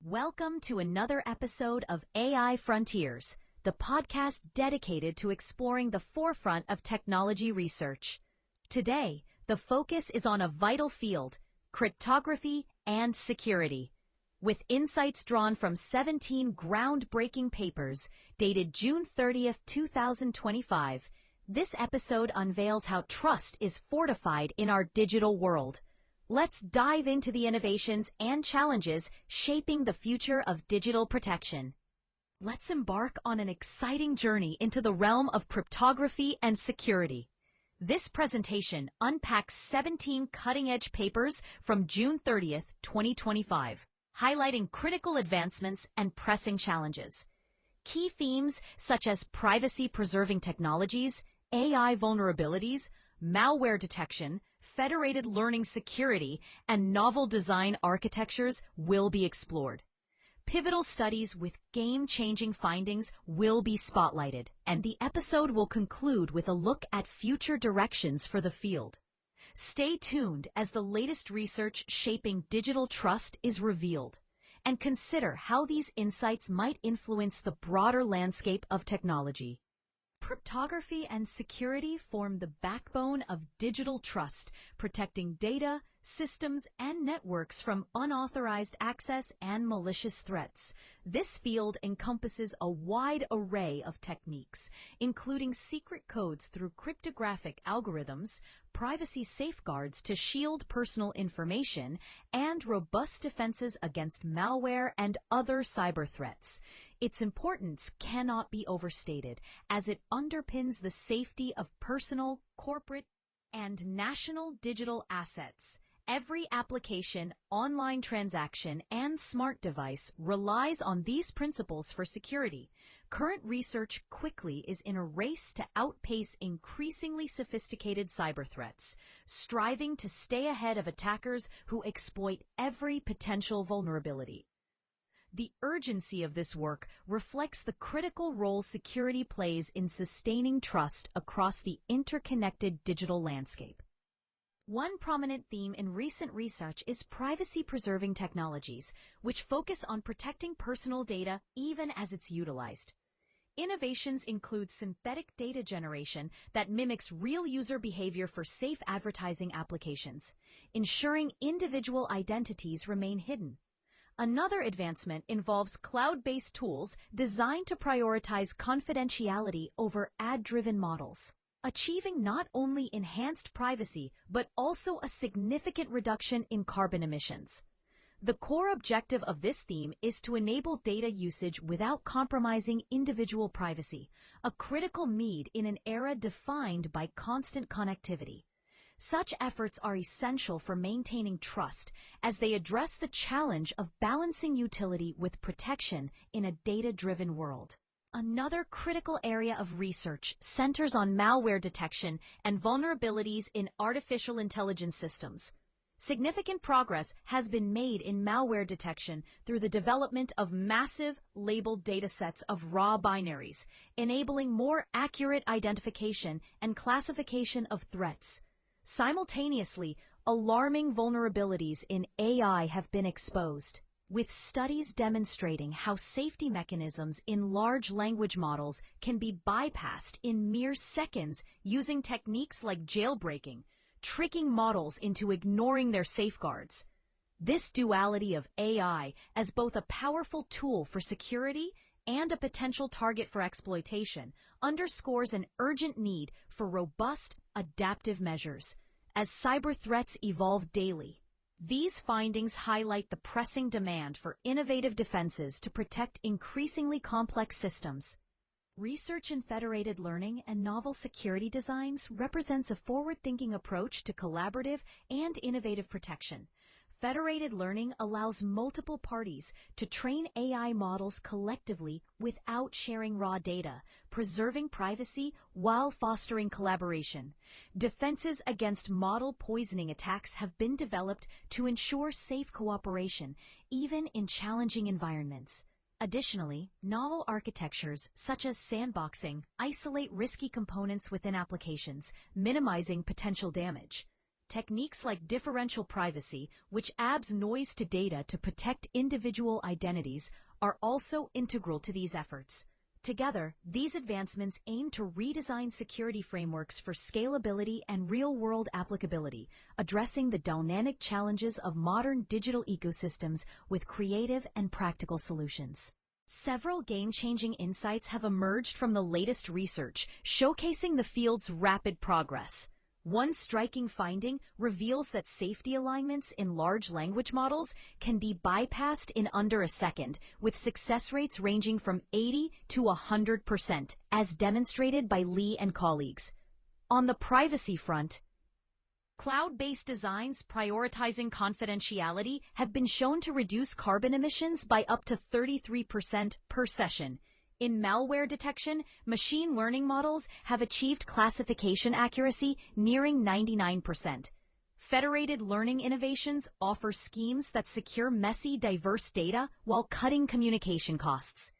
Welcome to another episode of AI Frontiers, the podcast dedicated to exploring the forefront of technology research. Today, the focus is on a vital field, cryptography and security. With insights drawn from 17 groundbreaking papers dated June 30th, 2025, this episode unveils how trust is fortified in our digital world. Let's dive into the innovations and challenges shaping the future of digital protection. Let's embark on an exciting journey into the realm of cryptography and security. This presentation unpacks 17 cutting-edge papers from June 30th, 2025, highlighting critical advancements and pressing challenges. Key themes such as privacy-preserving technologies, AI vulnerabilities, malware detection, federated learning security, and novel design architectures will be explored. Pivotal studies with game-changing findings will be spotlighted, and the episode will conclude with a look at future directions for the field. Stay tuned as the latest research shaping digital trust is revealed, and consider how these insights might influence the broader landscape of technology. Cryptography and security form the backbone of digital trust, protecting data, systems, and networks from unauthorized access and malicious threats. This field encompasses a wide array of techniques, including secret codes through cryptographic algorithms, privacy safeguards to shield personal information, and robust defenses against malware and other cyber threats. Its importance cannot be overstated, as it underpins the safety of personal, corporate, and national digital assets. Every application, online transaction, and smart device relies on these principles for security. Current research quickly is in a race to outpace increasingly sophisticated cyber threats, striving to stay ahead of attackers who exploit every potential vulnerability. The urgency of this work reflects the critical role security plays in sustaining trust across the interconnected digital landscape. One prominent theme in recent research is privacy-preserving technologies, which focus on protecting personal data even as it's utilized. Innovations include synthetic data generation that mimics real user behavior for safe advertising applications, ensuring individual identities remain hidden. Another advancement involves cloud-based tools designed to prioritize confidentiality over ad-driven models, achieving not only enhanced privacy, but also a significant reduction in carbon emissions. The core objective of this theme is to enable data usage without compromising individual privacy, a critical need in an era defined by constant connectivity. Such efforts are essential for maintaining trust as they address the challenge of balancing utility with protection in a data-driven world. Another critical area of research centers on malware detection and vulnerabilities in artificial intelligence systems. Significant progress has been made in malware detection through the development of massive labeled datasets of raw binaries, enabling more accurate identification and classification of threats. Simultaneously, alarming vulnerabilities in AI have been exposed, with studies demonstrating how safety mechanisms in large language models can be bypassed in mere seconds using techniques like jailbreaking, tricking models into ignoring their safeguards. This duality of AI as both a powerful tool for security and a potential target for exploitation underscores an urgent need for robust, adaptive measures. As cyber threats evolve daily, these findings highlight the pressing demand for innovative defenses to protect increasingly complex systems. Research in federated learning and novel security designs represents a forward-thinking approach to collaborative and innovative protection. Federated learning allows multiple parties to train AI models collectively without sharing raw data, preserving privacy while fostering collaboration. Defenses against model poisoning attacks have been developed to ensure safe cooperation, even in challenging environments. Additionally, novel architectures such as sandboxing isolate risky components within applications, minimizing potential damage. Techniques like differential privacy, which adds noise to data to protect individual identities, are also integral to these efforts. Together, these advancements aim to redesign security frameworks for scalability and real-world applicability, addressing the dynamic challenges of modern digital ecosystems with creative and practical solutions. Several game-changing insights have emerged from the latest research, showcasing the field's rapid progress. One striking finding reveals that safety alignments in large language models can be bypassed in under a second, with success rates ranging from 80 to 100%, as demonstrated by Lee and colleagues. On the privacy front, cloud-based designs prioritizing confidentiality have been shown to reduce carbon emissions by up to 33% per session. In malware detection, machine learning models have achieved classification accuracy nearing 99%. Federated learning innovations offer schemes that secure messy, diverse data while cutting communication costs.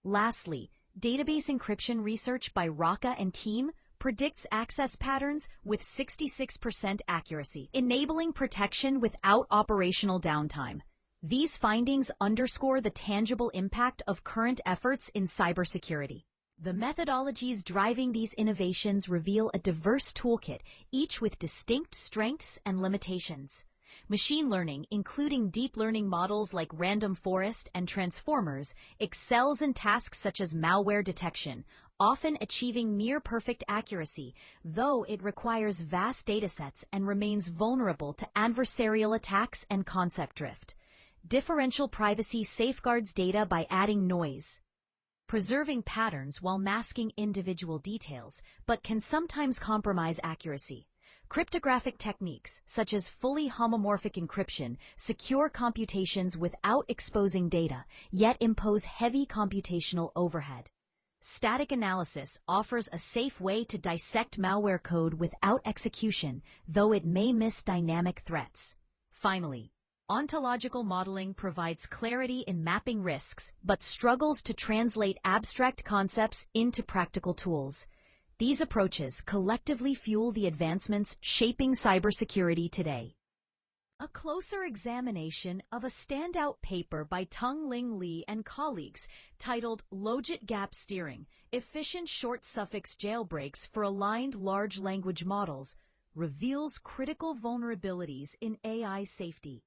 Lastly, database encryption research by Rocca and team predicts access patterns with 66% accuracy, enabling protection without operational downtime. These findings underscore the tangible impact of current efforts in cybersecurity. The methodologies driving these innovations reveal a diverse toolkit, each with distinct strengths and limitations. Machine learning, including deep learning models like random forest and transformers, excels in tasks such as malware detection, often achieving near-perfect accuracy, though it requires vast datasets and remains vulnerable to adversarial attacks and concept drift. Differential privacy safeguards data by adding noise, preserving patterns while masking individual details, but can sometimes compromise accuracy. Cryptographic techniques, such as fully homomorphic encryption, secure computations without exposing data, yet impose heavy computational overhead. Static analysis offers a safe way to dissect malware code without execution, though it may miss dynamic threats. Finally, ontological modeling provides clarity in mapping risks, but struggles to translate abstract concepts into practical tools. These approaches collectively fuel the advancements shaping cybersecurity today. A closer examination of a standout paper by Tung-Ling Lee and colleagues titled Logit Gap Steering: Efficient Short Suffix Jailbreaks for Aligned Large Language Models reveals critical vulnerabilities in AI safety.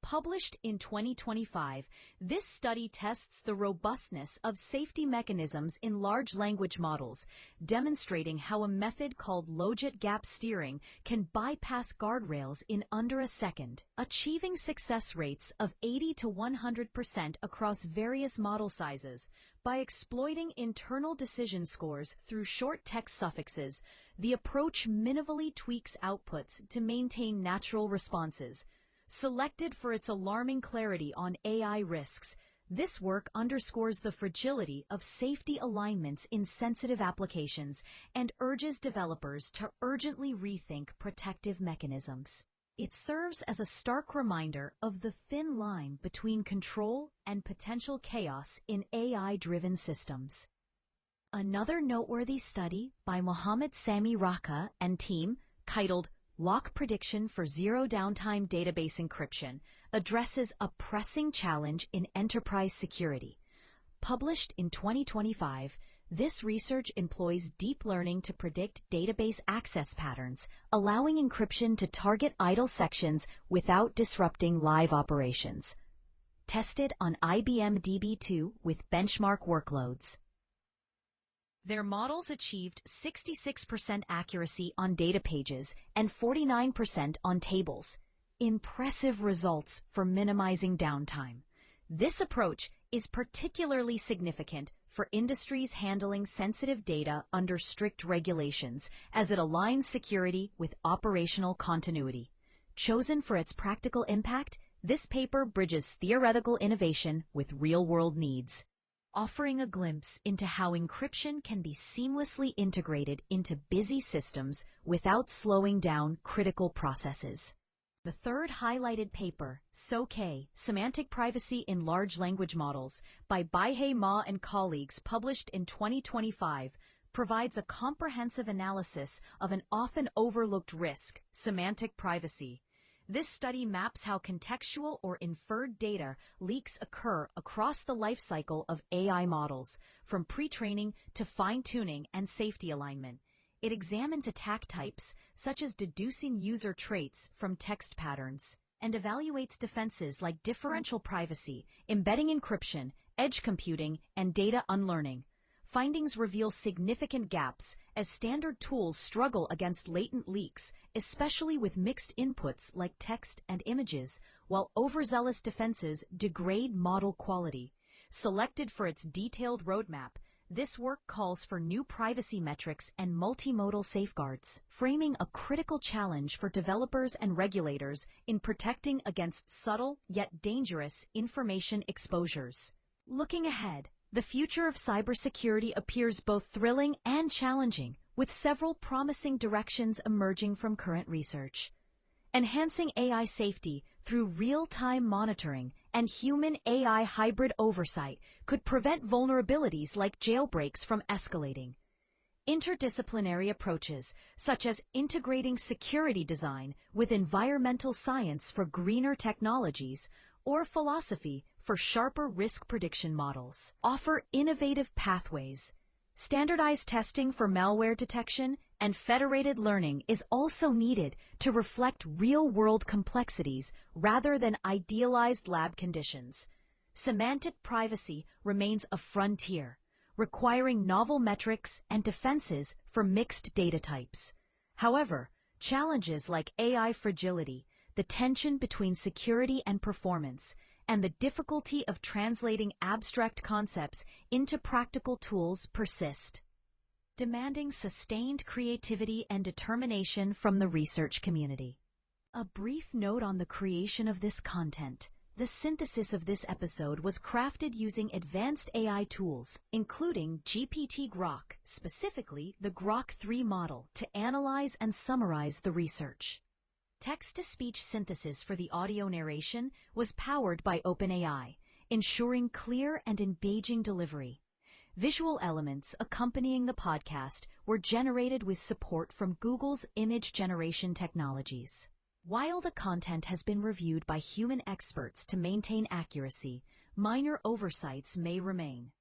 Published in 2025, this study tests the robustness of safety mechanisms in large language models, demonstrating how a method called logit gap steering can bypass guardrails in under a second, achieving success rates of 80 to 100% across various model sizes. By exploiting internal decision scores through short text suffixes, the approach minimally tweaks outputs to maintain natural responses. Selected for its alarming clarity on AI risks, this work underscores the fragility of safety alignments in sensitive applications and urges developers to urgently rethink protective mechanisms. It serves as a stark reminder of the thin line between control and potential chaos in AI-driven systems. Another noteworthy study by Mohammed Sami Rocca and team, titled Lock Prediction for Zero Downtime Database Encryption, addresses a pressing challenge in enterprise security. Published in 2025, this research employs deep learning to predict database access patterns, allowing encryption to target idle sections without disrupting live operations. Tested on IBM DB2 with benchmark workloads. Their models achieved 66% accuracy on data pages and 49% on tables. Impressive results for minimizing downtime. This approach is particularly significant for industries handling sensitive data under strict regulations, as it aligns security with operational continuity. Chosen for its practical impact, this paper bridges theoretical innovation with real-world needs, offering a glimpse into how encryption can be seamlessly integrated into busy systems without slowing down critical processes. The third highlighted paper, SOK, Semantic Privacy in Large Language Models, by Baihei Ma and colleagues, published in 2025, provides a comprehensive analysis of an often overlooked risk, semantic privacy. This study maps how contextual or inferred data leaks occur across the lifecycle of AI models, from pre-training to fine-tuning and safety alignment. It examines attack types, such as deducing user traits from text patterns, and evaluates defenses like differential privacy, embedding encryption, edge computing, and data unlearning. Findings reveal significant gaps as standard tools struggle against latent leaks, especially with mixed inputs like text and images, while overzealous defenses degrade model quality. Selected for its detailed roadmap, this work calls for new privacy metrics and multimodal safeguards, framing a critical challenge for developers and regulators in protecting against subtle yet dangerous information exposures. Looking ahead, the future of cybersecurity appears both thrilling and challenging, with several promising directions emerging from current research. Enhancing AI safety through real-time monitoring and human-AI hybrid oversight could prevent vulnerabilities like jailbreaks from escalating. Interdisciplinary approaches, such as integrating security design with environmental science for greener technologies or philosophy for sharper risk prediction models, offer innovative pathways. Standardized testing for malware detection and federated learning is also needed to reflect real-world complexities rather than idealized lab conditions. Semantic privacy remains a frontier, requiring novel metrics and defenses for mixed data types. However, challenges like AI fragility, the tension between security and performance, and the difficulty of translating abstract concepts into practical tools persist, demanding sustained creativity and determination from the research community. A brief note on the creation of this content. The synthesis of this episode was crafted using advanced AI tools, including GPT Grok, specifically the Grok 3 model, to analyze and summarize the research. Text-to-speech synthesis for the audio narration was powered by OpenAI, ensuring clear and engaging delivery. Visual elements accompanying the podcast were generated with support from Google's image generation technologies. While the content has been reviewed by human experts to maintain accuracy, minor oversights may remain.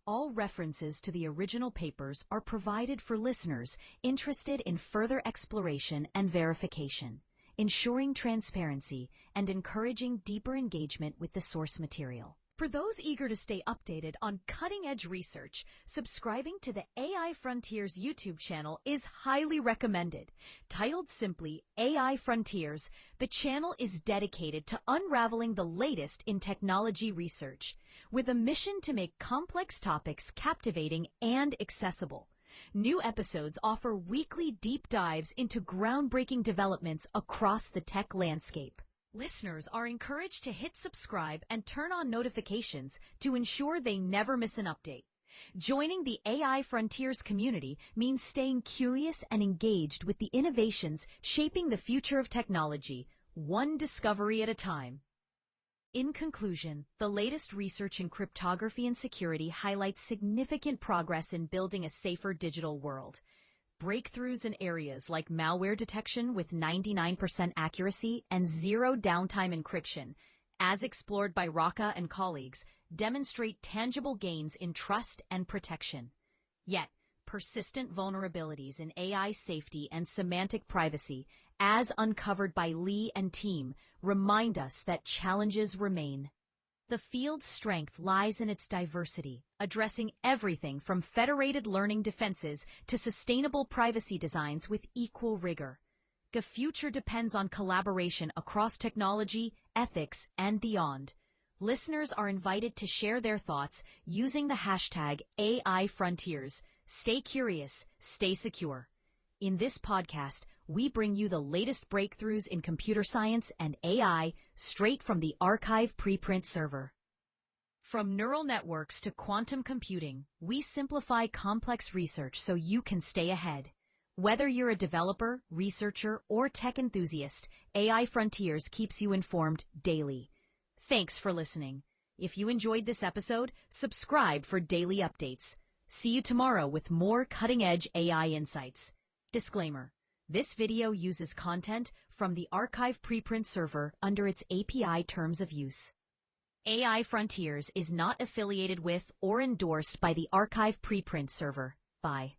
All references to the original papers are provided for listeners interested in further exploration and verification, ensuring transparency and encouraging deeper engagement with the source material. For those eager to stay updated on cutting-edge research, subscribing to the AI Frontiers YouTube channel is highly recommended. Titled simply AI Frontiers, the channel is dedicated to unraveling the latest in technology research, with a mission to make complex topics captivating and accessible. New episodes offer weekly deep dives into groundbreaking developments across the tech landscape. Listeners are encouraged to hit subscribe and turn on notifications to ensure they never miss an update. Joining the AI Frontiers community means staying curious and engaged with the innovations shaping the future of technology, one discovery at a time. In conclusion, the latest research in cryptography and security highlights significant progress in building a safer digital world. Breakthroughs in areas like malware detection with 99% accuracy and zero downtime encryption, as explored by Rocca and colleagues, demonstrate tangible gains in trust and protection. Yet, persistent vulnerabilities in AI safety and semantic privacy, as uncovered by Lee and team, remind us that challenges remain. The field's strength lies in its diversity, addressing everything from federated learning defenses to sustainable privacy designs with equal rigor. The future depends on collaboration across technology, ethics, and beyond. Listeners are invited to share their thoughts using the hashtag #AIFrontiers. Stay curious, stay secure. In this podcast, we bring you the latest breakthroughs in computer science and AI straight from the archive preprint server. From neural networks to quantum computing, we simplify complex research so you can stay ahead. Whether you're a developer, researcher, or tech enthusiast, AI Frontiers keeps you informed daily. Thanks for listening. If you enjoyed this episode, subscribe for daily updates. See you tomorrow with more cutting-edge AI insights. Disclaimer: this video uses content from the archive preprint server under its API terms of use. AI Frontiers is not affiliated with or endorsed by the archive preprint server. Bye.